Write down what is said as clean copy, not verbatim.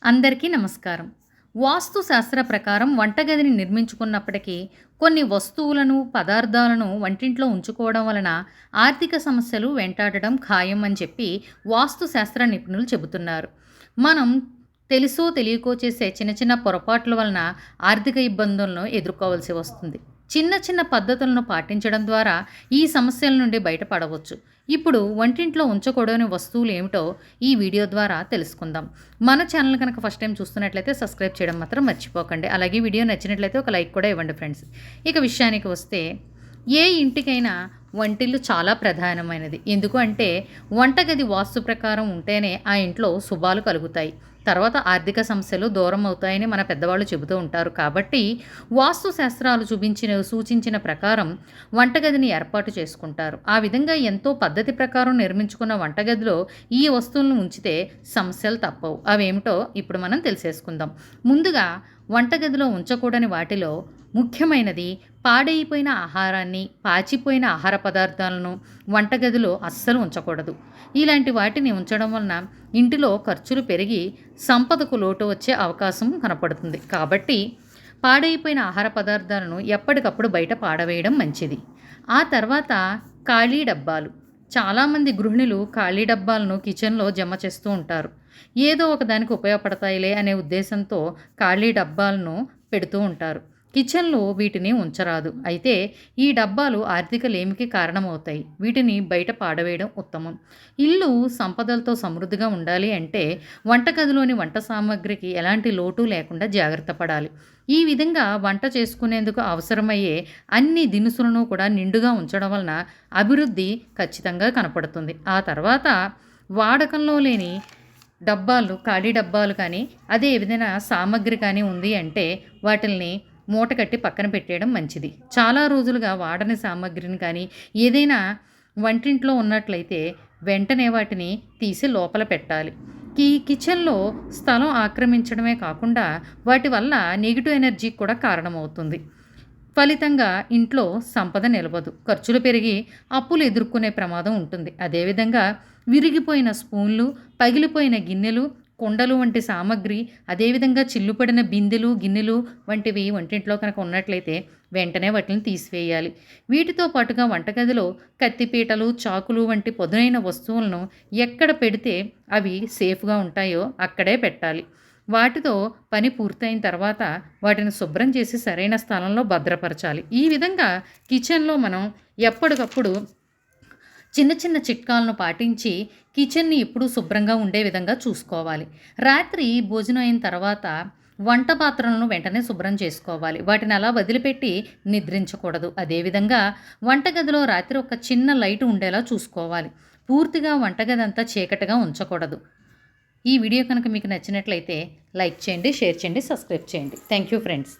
అందరికీ నమస్కారం. వాస్తు శాస్త్ర ప్రకారం వంటగదిని నిర్మించుకున్నప్పటికీ కొన్ని వస్తువులను, పదార్థాలను వంటింట్లో ఉంచుకోవడం వలన ఆర్థిక సమస్యలు వెంటాడడం ఖాయం అని చెప్పి వాస్తు శాస్త్ర నిపుణులు చెబుతున్నారు. మనం తెలుసో తెలియకో చేసే చిన్న చిన్న పొరపాట్ల వలన ఆర్థిక ఇబ్బందులను ఎదుర్కోవాల్సి వస్తుంది. చిన్న చిన్న పద్ధతులను పాటించడం ద్వారా ఈ సమస్యల నుండి బయటపడవచ్చు. ఇప్పుడు వంటింట్లో ఉంచకూడని వస్తువులు ఏమిటో ఈ వీడియో ద్వారా తెలుసుకుందాం. మన ఛానల్ కనుక ఫస్ట్ టైం చూస్తున్నట్లయితే సబ్స్క్రైబ్ చేయడం మాత్రం మర్చిపోకండి. అలాగే వీడియో నచ్చినట్లయితే ఒక లైక్ కూడా ఇవ్వండి ఫ్రెండ్స్. ఇక విషయానికి వస్తే, ఏ ఇంటికైనా వంటిల్లు చాలా ప్రధానమైనది. ఎందుకు అంటే వంటగది వాస్తు ప్రకారం ఉంటేనే ఆ ఇంట్లో శుభాలు కలుగుతాయి. తర్వాత ఆర్థిక సమస్యలు దూరం అవుతాయని మన పెద్దవాళ్ళు చెబుతూ ఉంటారు. కాబట్టి వాస్తు శాస్త్రాలు సూచించిన ప్రకారం వంటగదిని ఏర్పాటు చేసుకుంటారు. ఆ విధంగా ఎంతో పద్ధతి ప్రకారం నిర్మించుకున్న వంటగదిలో ఈ వస్తువులను ఉంచితే సమస్యలు తప్పవు. అవేమిటో ఇప్పుడు మనం తెలిసేసుకుందాం. ముందుగా వంటగదిలో ఉంచకూడని వాటిలో ముఖ్యమైనది పాడైపోయిన ఆహారాన్ని, పాచిపోయిన ఆహార పదార్థాలను వంటగదిలో అస్సలు ఉంచకూడదు. ఇలాంటి వాటిని ఉంచడం వలన ఇంటిలో ఖర్చులు పెరిగి సంపదకు లోటు వచ్చే అవకాశం కనపడుతుంది. కాబట్టి పాడైపోయిన ఆహార పదార్థాలను ఎప్పటికప్పుడు బయట పాడవేయడం మంచిది. ఆ తర్వాత ఖాళీ డబ్బాలు. చాలామంది గృహిణులు ఖాళీ డబ్బాలను కిచెన్లో జమ చేస్తూ ఉంటారు. ఏదో ఒక దానికి ఉపయోగపడతాయిలే అనే ఉద్దేశంతో ఖాళీ డబ్బాలను పెడుతూ ఉంటారు. కిచెన్లో వీటిని ఉంచరాదు. అయితే ఈ డబ్బాలు ఆర్థిక లేమికి కారణమవుతాయి. వీటిని బయట పాడవేయడం ఉత్తమం. ఇల్లు సంపదలతో సమృద్ధిగా ఉండాలి అంటే వంటగదిలోని వంట సామాగ్రికి ఎలాంటి లోటు లేకుండా జాగ్రత్త పడాలి. ఈ విధంగా వంట చేసుకునేందుకు అవసరమయ్యే అన్ని దినుసులను కూడా నిండుగా ఉంచడం వలన అభివృద్ధి ఖచ్చితంగా కనపడుతుంది. ఆ తర్వాత వాడకంలో లేని డబ్బాలు, ఖాళీ డబ్బాలు కానీ, అదే ఏదైనా సామాగ్రి కానీ ఉంది అంటే వాటిల్ని మూట కట్టి పక్కన పెట్టేయడం మంచిది. చాలా రోజులుగా వాడని సామాగ్రిని కానీ ఏదైనా వంటింట్లో ఉన్నట్లయితే వెంటనే వాటిని తీసి లోపల పెట్టాలి. కిచెన్లో స్థలం ఆక్రమించడమే కాకుండా వాటి వల్ల నెగిటివ్ ఎనర్జీకి కూడా కారణమవుతుంది. ఫలితంగా ఇంట్లో సంపద నిలవదు. ఖర్చులు పెరిగి అప్పులు ఎదుర్కొనే ప్రమాదం ఉంటుంది. అదేవిధంగా విరిగిపోయిన స్పూన్లు, పగిలిపోయిన గిన్నెలు, కుండలు వంటి సామాగ్రి, అదేవిధంగా చిల్లుపడిన బిందెలు, గిన్నెలు వంటివి వంటింట్లో కనుక ఉన్నట్లయితే వెంటనే వాటిని తీసివేయాలి. వీటితో పాటుగా వంటగదిలో కత్తిపీటలు, చాకులు వంటి పదునైన వస్తువులను ఎక్కడ పెడితే అవి సేఫ్గా ఉంటాయో అక్కడే పెట్టాలి. వాటితో పని పూర్తయిన తర్వాత వాటిని శుభ్రం చేసి సరైన స్థలంలో భద్రపరచాలి. ఈ విధంగా కిచెన్లో మనం ఎప్పటికప్పుడు చిన్న చిన్న చిట్కాలను పాటించి కిచెన్ని ఎప్పుడూ శుభ్రంగా ఉండే విధంగా చూసుకోవాలి. రాత్రి భోజనం అయిన తర్వాత వంట పాత్రలను వెంటనే శుభ్రం చేసుకోవాలి. వాటిని అలా వదిలిపెట్టి నిద్రించకూడదు. అదేవిధంగా వంటగదిలో రాత్రి ఒక చిన్న లైట్ ఉండేలా చూసుకోవాలి. పూర్తిగా వంటగది అంతా చీకటిగా ఉంచకూడదు. ఈ వీడియో కనుక మీకు నచ్చినట్లయితే లైక్ చేయండి, షేర్ చేయండి, సబ్స్క్రైబ్ చేయండి. Thank you friends.